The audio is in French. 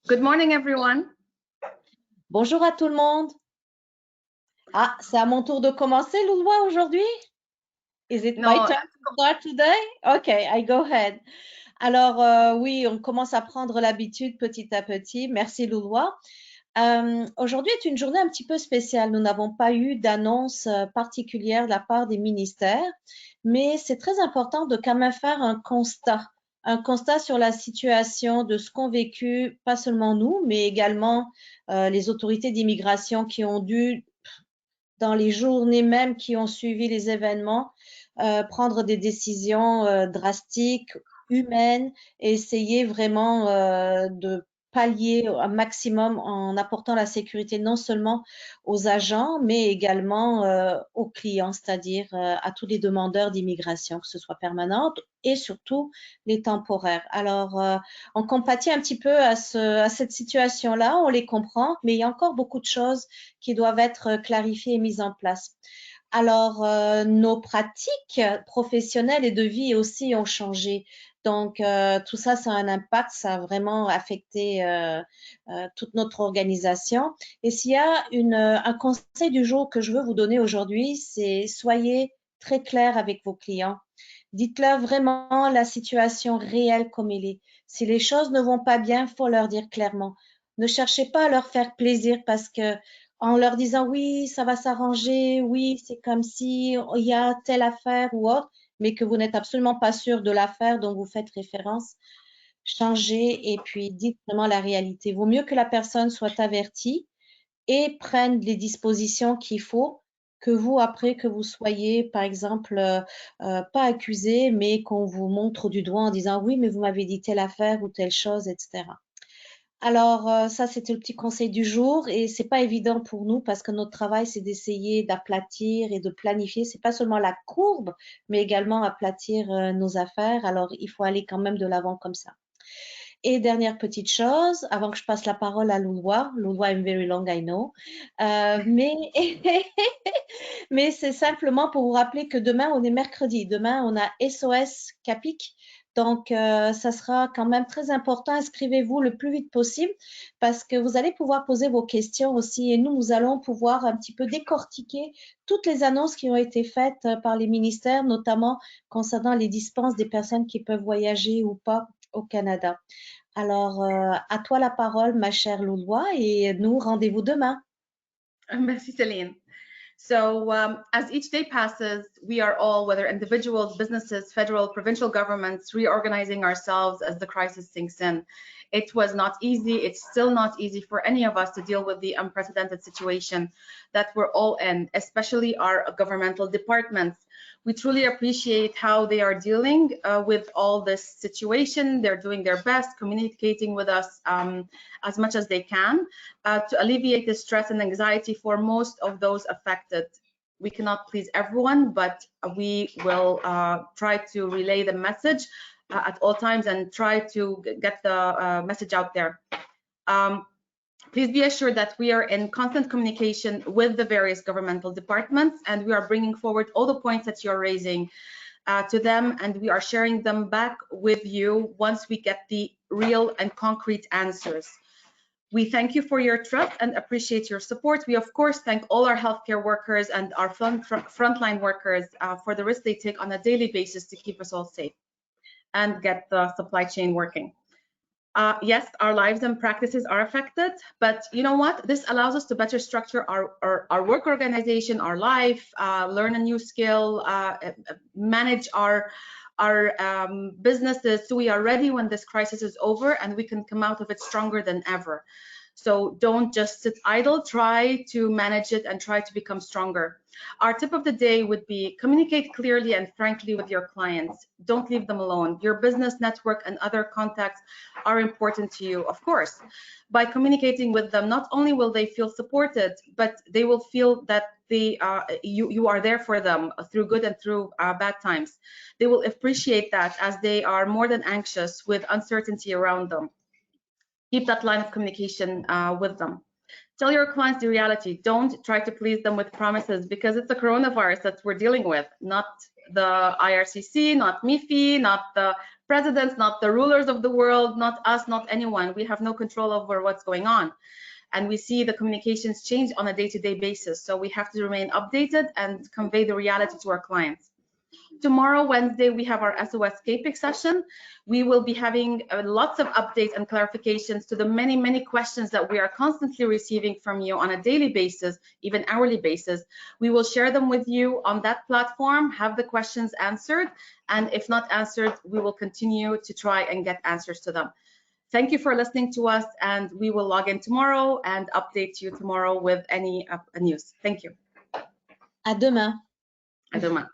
Good morning, everyone. Bonjour à tout le monde. Ah, c'est à mon tour de commencer, Loulois, aujourd'hui? Is it my turn to start today? Okay, I go ahead. Alors, oui, on commence à prendre l'habitude petit à petit. Merci, Loulois. Aujourd'hui est une journée un petit peu spéciale. Nous n'avons pas eu d'annonce particulière de la part des ministères, mais c'est très important de quand même faire un constat sur la situation de ce qu'ont vécu, pas seulement nous, mais également les autorités d'immigration qui ont dû, dans les journées même qui ont suivi les événements, prendre des décisions drastiques, humaines, et essayer vraiment de pallier un maximum en apportant la sécurité non seulement aux agents, mais également aux clients, c'est-à-dire à tous les demandeurs d'immigration, que ce soit permanente et surtout les temporaires. Alors, on compatit un petit peu à cette situation-là, on les comprend, mais il y a encore beaucoup de choses qui doivent être clarifiées et mises en place. Alors, nos pratiques professionnelles et de vie aussi ont changé. Donc, tout ça, ça a un impact, ça a vraiment affecté toute notre organisation. Et s'il y a un conseil du jour que je veux vous donner aujourd'hui, c'est soyez très clair avec vos clients. Dites-leur vraiment la situation réelle comme elle est. Si les choses ne vont pas bien, il faut leur dire clairement. Ne cherchez pas à leur faire plaisir parce que en leur disant oui, ça va s'arranger, oui, c'est comme si il y a telle affaire ou autre, mais que vous n'êtes absolument pas sûr de l'affaire dont vous faites référence, changez et puis dites vraiment la réalité. Vaut mieux que la personne soit avertie et prenne les dispositions qu'il faut que vous, après, que vous soyez, par exemple, pas accusé, mais qu'on vous montre du doigt en disant oui, mais vous m'avez dit telle affaire ou telle chose, etc. Alors, ça, c'était le petit conseil du jour et c'est pas évident pour nous parce que notre travail, c'est d'essayer d'aplatir et de planifier. C'est pas seulement la courbe, mais également aplatir nos affaires. Alors, il faut aller quand même de l'avant comme ça. Et dernière petite chose, avant que je passe la parole à Loulois, Loulois I'm very long, I know, mais c'est simplement pour vous rappeler que demain, on est mercredi. Demain, on a SOS Capic. Donc, ça sera quand même très important. Inscrivez-vous le plus vite possible parce que vous allez pouvoir poser vos questions aussi et nous allons pouvoir un petit peu décortiquer toutes les annonces qui ont été faites par les ministères, notamment concernant les dispenses des personnes qui peuvent voyager ou pas au Canada. Alors, à toi la parole, ma chère Loulois, et nous, rendez-vous demain. Merci, Céline. So as each day passes, we are all, whether individuals, businesses, federal, provincial governments, reorganizing ourselves as the crisis sinks in. It was not easy. It's still not easy for any of us to deal with the unprecedented situation that we're all in, especially our governmental departments. We truly appreciate how they are dealing with all this situation. They're doing their best, communicating with us as much as they can to alleviate the stress and anxiety for most of those affected. We cannot please everyone, but we will try to relay the message at all times and try to get the message out there. Please be assured that we are in constant communication with the various governmental departments, and we are bringing forward all the points that you're raising to them, and we are sharing them back with you once we get the real and concrete answers. We thank you for your trust and appreciate your support. We, of course, thank all our healthcare workers and our frontline workers for the risk they take on a daily basis to keep us all safe and get the supply chain working. Yes, our lives and practices are affected, but you know what? This allows us to better structure our work organization, our life, learn a new skill, manage our businesses so we are ready when this crisis is over and we can come out of it stronger than ever. So don't just sit idle, try to manage it and try to become stronger. Our tip of the day would be communicate clearly and frankly with your clients. Don't leave them alone. Your business network and other contacts are important to you, of course. By communicating with them, not only will they feel supported, but they will feel that you are there for them through good and through bad times. They will appreciate that as they are more than anxious with uncertainty around them. Keep that line of communication with them. Tell your clients the reality. Don't try to please them with promises because it's the coronavirus that we're dealing with, not the IRCC, not MIFI, not the presidents, not the rulers of the world, not us, not anyone. We have no control over what's going on. And we see the communications change on a day-to-day basis. So we have to remain updated and convey the reality to our clients. Tomorrow, Wednesday, we have our SOS CAPEX session. We will be having lots of updates and clarifications to the many, many questions that we are constantly receiving from you on a daily basis, even hourly basis. We will share them with you on that platform, have the questions answered, and if not answered, we will continue to try and get answers to them. Thank you for listening to us, and we will log in tomorrow and update you tomorrow with any news. Thank you. À demain. À demain.